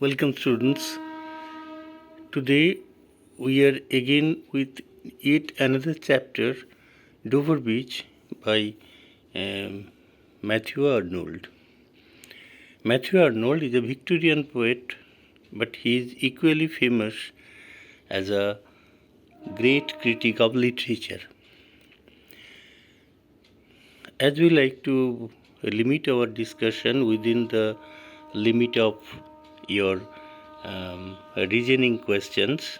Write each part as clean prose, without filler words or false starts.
Welcome, students. Today we are again with yet another chapter, Dover Beach by Mathew Arnold. Mathew Arnold is a Victorian poet, but he is equally famous as a great critic of literature. As we like to limit our discussion within the limit of your reasoning questions,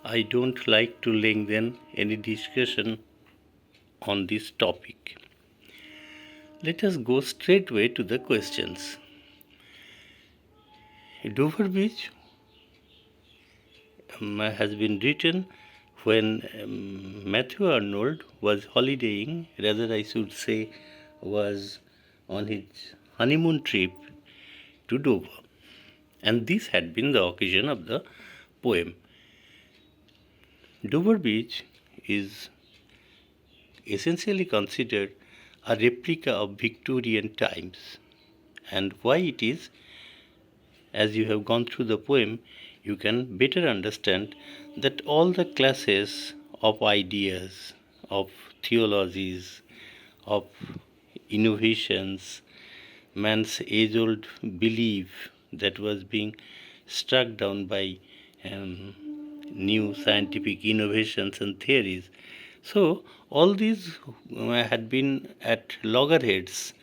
I don't like to lengthen any discussion on this topic. Let us go straightway to the questions. Dover Beach has been written when Mathew Arnold was holidaying, rather I should say was on his honeymoon trip to Dover, and this had been the occasion of the poem. Dover Beach is essentially considered a replica of Victorian times, and why it is, as you have gone through the poem, you can better understand that all the classes of ideas, of theologies, of innovations, man's age-old belief that was being struck down by new scientific innovations and theories. So all these had been at loggerheads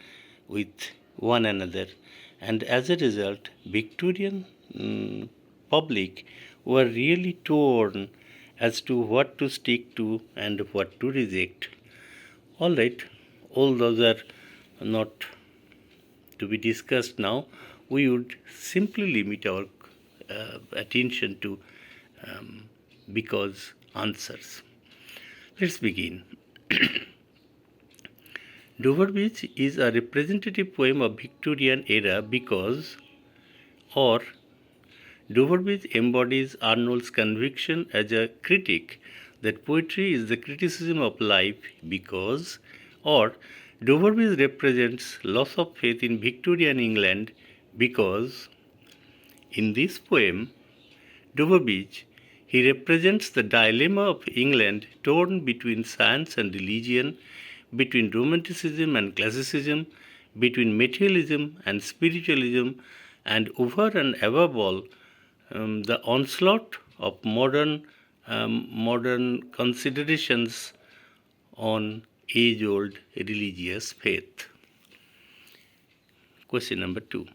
with one another, and as a result, Victorian public were really torn as to what to stick to and what to reject. All right, all those are not to be discussed now. We would simply limit our attention to because answers. Let's begin. Dover Beach is a representative poem of Victorian era because, or Dover Beach embodies Arnold's conviction as a critic that poetry is the criticism of life because, or Dover Beach represents loss of faith in Victorian England because, in this poem, Dover Beach, he represents the dilemma of England torn between science and religion, between romanticism and classicism, between materialism and spiritualism, and over and above all, the onslaught of modern considerations on age-old religious faith. Question number 2.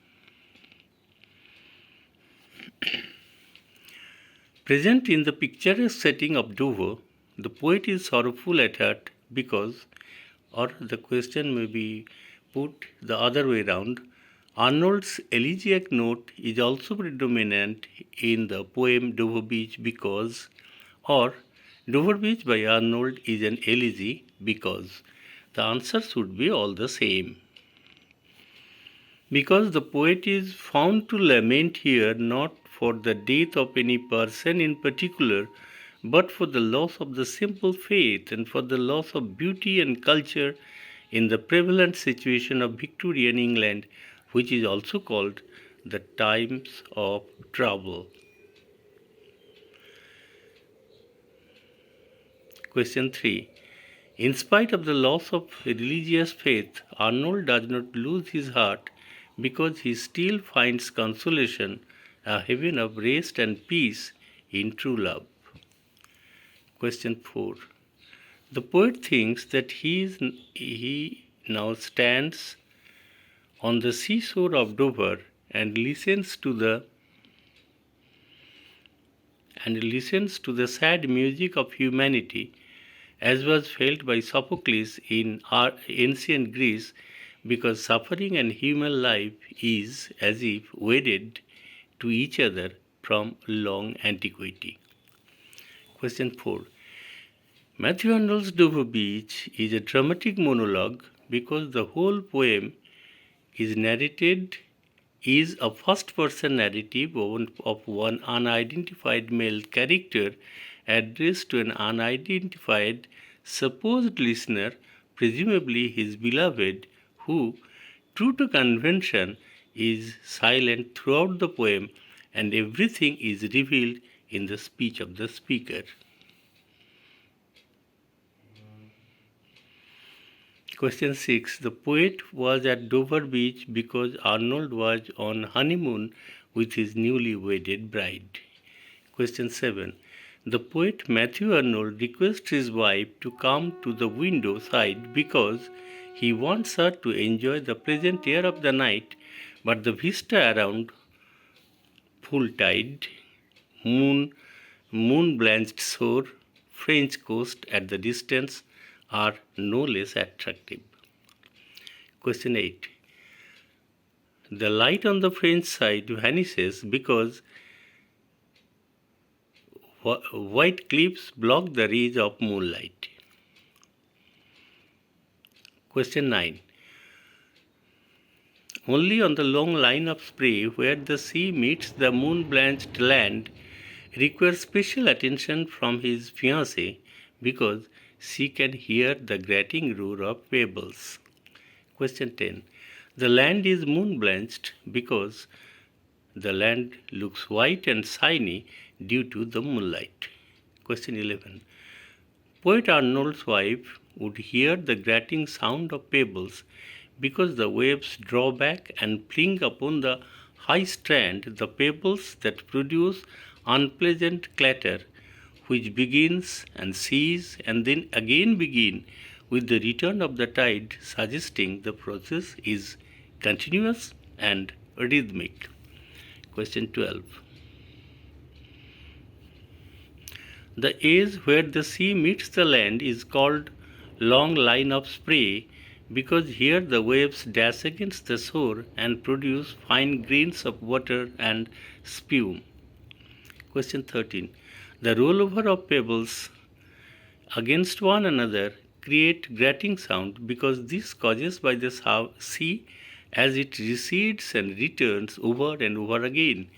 Present in the picturesque setting of Dover, the poet is sorrowful at heart because, or the question may be put the other way round, Arnold's elegiac note is also predominant in the poem Dover Beach because, or Dover Beach by Arnold is an elegy because. The answers would be all the same. Because the poet is found to lament here not for the death of any person in particular, but for the loss of the simple faith and for the loss of beauty and culture in the prevalent situation of Victorian England, which is also called the times of trouble. Question 3. In spite of the loss of religious faith, Arnold does not lose his heart because he still finds consolation, a haven of rest and peace in true love. Question 4. The poet thinks that he now stands on the seashore of Dover and listens to the sad music of humanity, as was felt by Sophocles in ancient Greece, because suffering and human life is as if wedded to each other from long antiquity. Question 4. Mathew Arnold's Dover Beach is a dramatic monologue because the whole poem is a first-person narrative of one unidentified male character addressed to an unidentified supposed listener, presumably his beloved, who, true to convention, is silent throughout the poem and everything is revealed in the speech of the speaker. Question 6. The poet was at Dover Beach because Arnold was on honeymoon with his newly wedded bride. Question 7. The poet Mathew Arnold requests his wife to come to the window side because he wants her to enjoy the pleasant air of the night, but the vista around full tide, moon-blanched shore, French coast at the distance are no less attractive. Question 8. The light on the French side vanishes because white cliffs block the rays of moonlight. Question 9. Only on the long line of spray where the sea meets the moon-blanched land requires special attention from his fiancée because she can hear the grating roar of pebbles. Question 10. The land is moon-blanched because the land looks white and shiny due to the moonlight. Question 11. Poet Arnold's wife would hear the grating sound of pebbles because the waves draw back and fling upon the high strand the pebbles that produce unpleasant clatter, which begins and ceases and then again begin with the return of the tide, suggesting the process is continuous and rhythmic. Question 12. The edge where the sea meets the land is called long line of spray because here the waves dash against the shore and produce fine grains of water and spume. Question 13. The rollover of pebbles against one another create grating sound because this causes by the sea as it recedes and returns over and over again.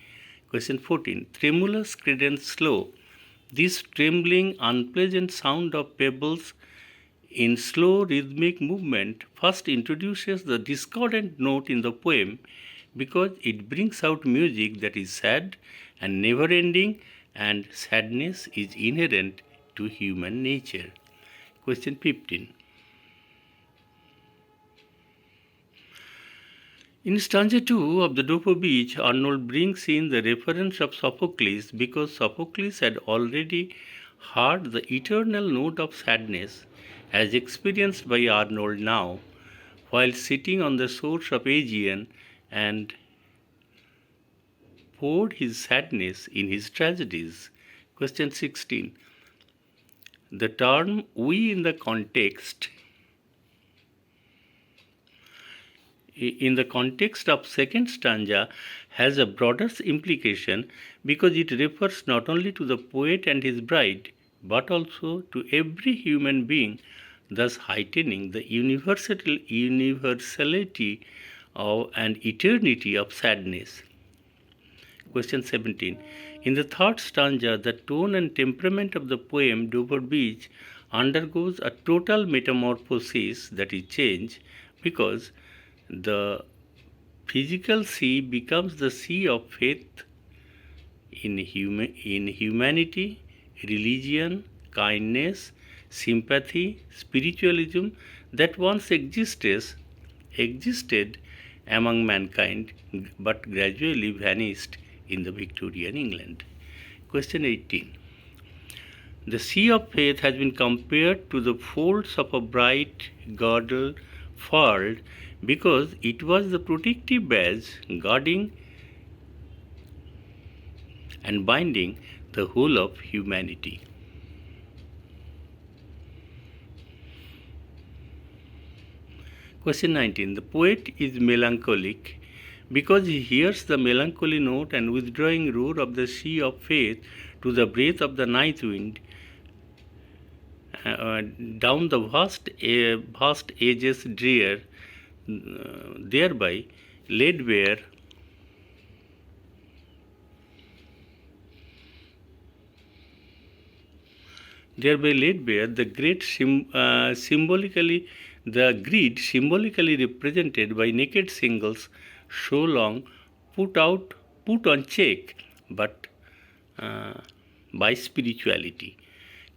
Question 14. Tremulous credence slow. This trembling, unpleasant sound of pebbles in slow rhythmic movement first introduces the discordant note in the poem because it brings out music that is sad and never-ending, and sadness is inherent to human nature. Question 15. In stanza 2 of the Dover Beach, Arnold brings in the reference of Sophocles because Sophocles had already heard the eternal note of sadness as experienced by Arnold now while sitting on the shores of Aegean and poured his sadness in his tragedies. Question 16. The term "we" in the context of second stanza has a broader implication because it refers not only to the poet and his bride but also to every human being, thus heightening the universality and eternity of sadness. Question 17. In the third stanza, the tone and temperament of the poem Dover Beach undergoes a total metamorphosis, that is change, because the physical sea becomes the sea of faith in humanity, religion, kindness, sympathy, spiritualism that once existed among mankind but gradually vanished in the Victorian England. Question 18. The sea of faith has been compared to the folds of a bright girdle furled because it was the protective badge guarding and binding the whole of humanity. Question 19. The poet is melancholic because he hears the melancholy note and withdrawing roar of the sea of faith to the breath of the night wind down the vast ages drear, thereby laid bare the great greed symbolically represented by naked singles so long put on check but by spirituality.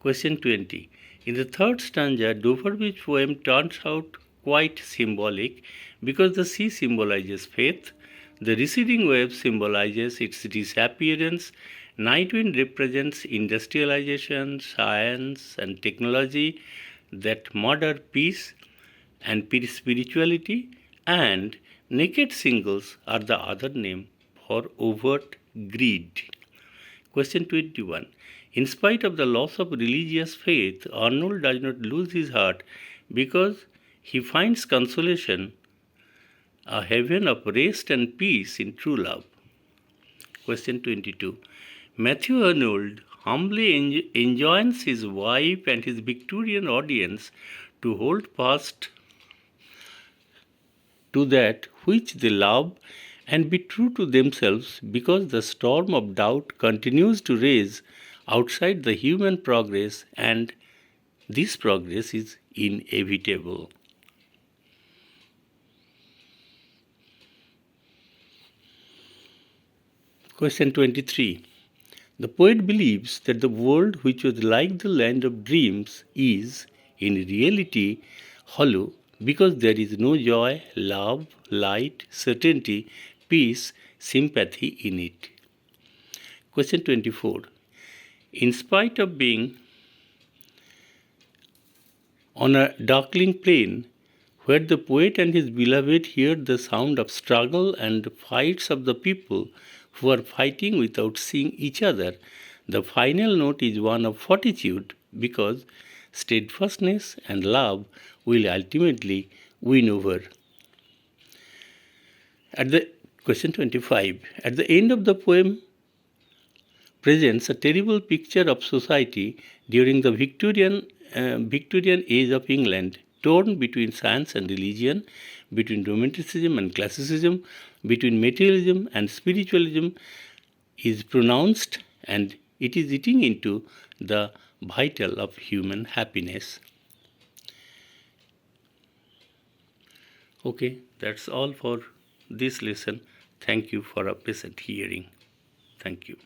Question 20. In the third stanza, Doverby's poem turns out quite symbolic because the sea symbolizes faith, the receding wave symbolizes its disappearance, night wind represents industrialization, science, and technology that murder peace and spirituality, and naked singles are the other name for overt greed. Question 21. In spite of the loss of religious faith, Arnold does not lose his heart because he finds consolation, a heaven of rest and peace in true love. Question 22. Mathew Arnold humbly enjoins his wife and his Victorian audience to hold fast to that which they love and be true to themselves because the storm of doubt continues to rage outside the human progress, and this progress is inevitable. Question 23. The poet believes that the world which was like the land of dreams is, in reality, hollow because there is no joy, love, light, certainty, peace, sympathy in it. Question 24. In spite of being on a darkling plain, where the poet and his beloved hear the sound of struggle and fights of the people who are fighting without seeing each other, the final note is one of fortitude because steadfastness and love will ultimately win over. At the question 25, at the end of the poem presents a terrible picture of society during the Victorian age of England, torn between science and religion, between romanticism and classicism, between materialism and spiritualism, is pronounced, and it is eating into the vital of human happiness. Okay, that's all for this lesson. Thank you for a patient hearing. Thank you.